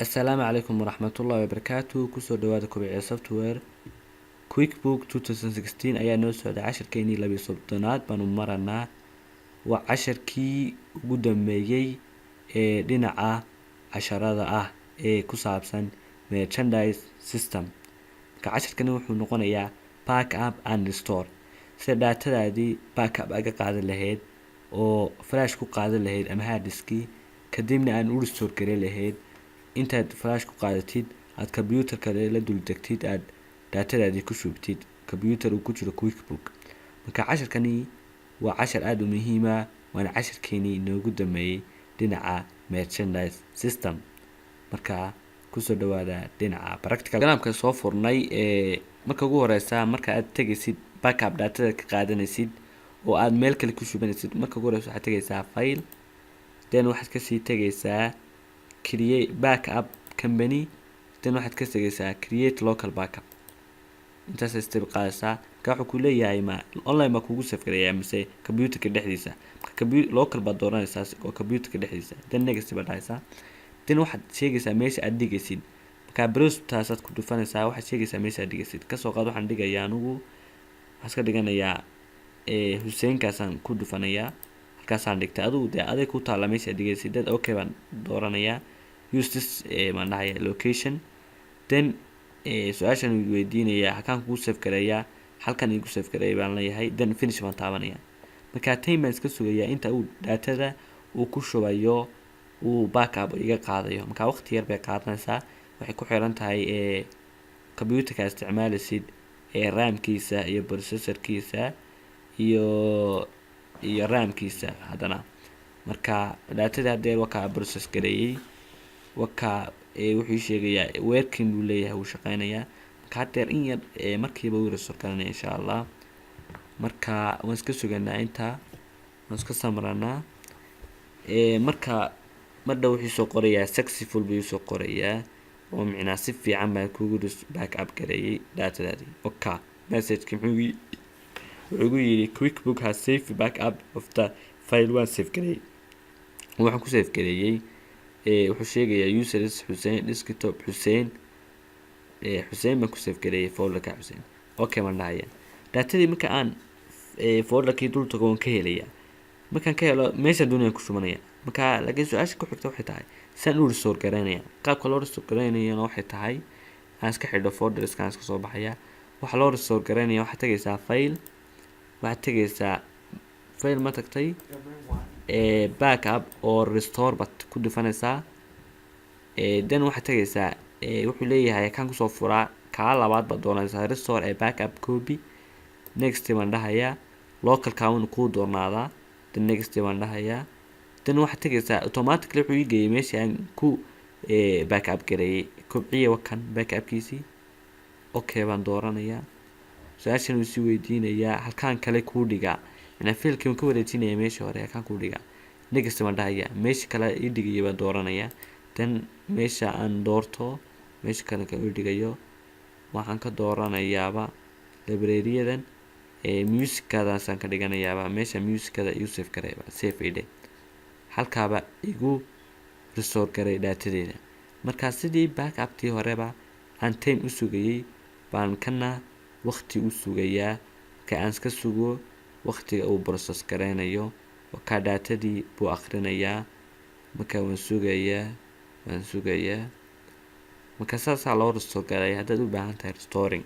السلام عليكم ورحمة الله وبركاته. كسر دواد كوبيع سوفت وير كويك بوك 2016 ayaa noo socday casharkeenii 12aad baanu maranaa. waa casharkii ugu dambeeyay ee dhinaca casharada ah ee ku saabsan merchandise system. Marka casharkani wuxuu noqonayaa backup and restore, sida daatadaadii backup aga qaadan lahayd oo flash ku qaadan lahayd ama hard disk kadibna aan u restore gareyn lahayd. intaad flash ku qaadatid aad computer-ka la dul degtid aad daatadaadii ku shubtid computer uu ku jiro quick book. Marka casharkani waa cashar aad u muhiim ah, waana casharkeenii noogu dambeeyay dhinaca merchandise system. Marka kusoo dhawaada dhinaca practical. Kalaamka soo furnay marka ugu horeysa marka aad tagaysid backup daatada ka qaadanaysid oo aad meel kale ku shubanaysid, marka ugu horeysa waxaad tagaysaa file, then waxaad ka sii tagaysaa create backup company, then waxaad ka tagaysaa create local backup. intaas step qaadaysaa. Marka wuxuu ku leeyahay ma online ma kugu save gareeyaa mise computer-ka dhexdiisa. Marka local baad dooranaysaa oo computer-ka dhexdiisa, then next baad dhahaysaa, then waxaad sheegaysaa meesha aad dhigaysid. Marka browse taasaad ku dhufanaysaa, waxaad sheegaysaa meesha aad dhigaysid. Kasoo qaad waxaan dhigayaa anigu waxaan iska dhiganayaa Hussein-kaasaan ku dhufanayaa, halkaasaan dhigtay. adigu dee aday ku taala meesha aad dhigaysid. dad okay baan dooranayaa, use this maan dhahayaa location, then su-aashan uu weydiinayaa halkaan kugu save gareeyaa, halkan igu save gareeyaa baan leeyahay, then finish baan taabanayaa. Marka time baan iska sugayaa inta uu daatada uu ku shubayo uu backup iga qaadayo. Marka waqti yar bay qaadanaysaa, waxay ku xiran tahay computer-ka isticmaalaysid RAM-kiisa iyo processor-kiisa iyo RAM-kiisa hadana. Marka daatada hadeer waa ka process gareeyay, waa wuxuu sheegayaa working uu leeyahay, uu shaqeynayaa. Marka hadeer in yar markiiba uu restore garanaya insha Allah. Marka waan iska suganaa inta waan iska samranaa. marka madhow wuxuu soo qorayaa successful buu soo qorayaa oo micnaa si fiican baan kugu backup gareeyay daatadaadii. Okay, message-ki wuxuu yiri quick book has saved backup of the file one save gareeyay. waxaan ku save gareeyay wuxuu sheegayaa users Hussein, desktop Hussein, Hussein baan ku save gareeyay folder-ka Hussein. Okay man dhahayaa daatadii marka aan folder-kii dul tago waan ka helayaa. markaan ka helo meesha doonayaan ku shubanaya. marka laakiin su-aasha ku xigta waxay tahay saan u restore garanaya. qaabka loo restore garanayana waxay tahay aan iska xidho folder-iskaan iska soo baxaya. waxa loo restore garanaya waxaad tagaysaa file, waxaad tagaysaa file ma tagtay backup or restore baad ku dhufanaysaa. then waxaad tagaysaa wuxuu leeyahay kan kusoo furaa kaa labaad baad doonaysaa restore a backup copy. next baan dhahayaa local kaawin ku doornaadaa, then next baan dhahayaa, then waxaad tagaysaa automatically wuxuu ii geeyay meeshii aan ku backup gareeyay kobciye wakan backup-kiisii. okay baan dooranayaa. su-aashan uu sii weydiinayaa halkaan kale kuu dhigaa, inaa failkii waan ka wareejinayaa meeshii hore halkaan kuu dhigaa. next baan dhahayaa meeshii kale ii dhigayay baan dooranayaa, then meesha aan doorto meesha kale ka ii dhigayo waxaan ka dooranayaaba library-yadan music-kadaasaan ka dhiganayaaba meesha music-kada igu save gareeyba save ide halkaaba igu restore gareey daatadeeda. marka sidii backup-tii horeba aan time u sugayay baan kana waqti u sugayaa. marka aan iska sugo waqtiga uu process gareynayo ka daatadii buu akhrinayaa. marka waan sugayaa. marka saasaa loo restore gareeyaa haddaad u baahan tahay restoring.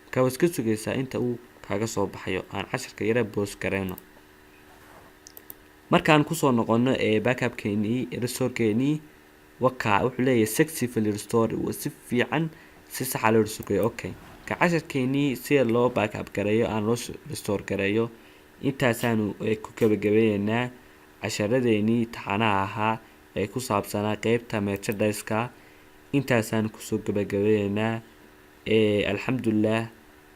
marka waad iska sugaysaa inta uu kaaga soo baxayo. aan casharka yara boos gareyno. markaan kusoo noqono backup-keenii restore-keenii wuxuu leeyahay successfully restore, si fiican si sax ah loo restore. okay, ka casharkeenii sida loo backup gareeyo aan loo restore gareeyo intaasaanu ku gabagabeeynaa casharadeenii taxanaha ahaa ee ku saabsanaa qeybta merchandise-ka. intaasaan kusoo gabagabeeynaa. alxamdulillah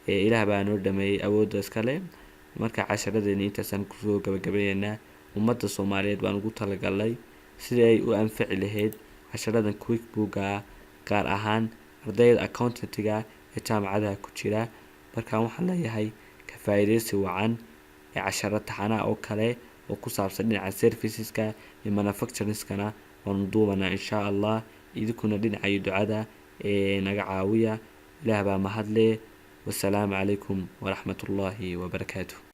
ilaah baa noo dhameeyay awoodda iskale. marka casharadeenii intaasaan kusoo gabagabeeynaa. ummadda Soomaaliyeed baan ugu talagalay sidii ay u anfici lahayd casharadan quick book-ga, gaar ahaan ardayda accountant-ga ee jaamacadaha ku jira. marka waxaan leeyahay ka faa'iideysi wacan casharo taxanaha oo kale oo ku saabsan dhinaca services-ka iyo manufacturing-kana waan duubanaa insha Allah. idinkuna dhinacay ducada naga caawiya. ilaah baa mahadle. wasalaamu calaykum waraxmatullaahi wabarakaatuh.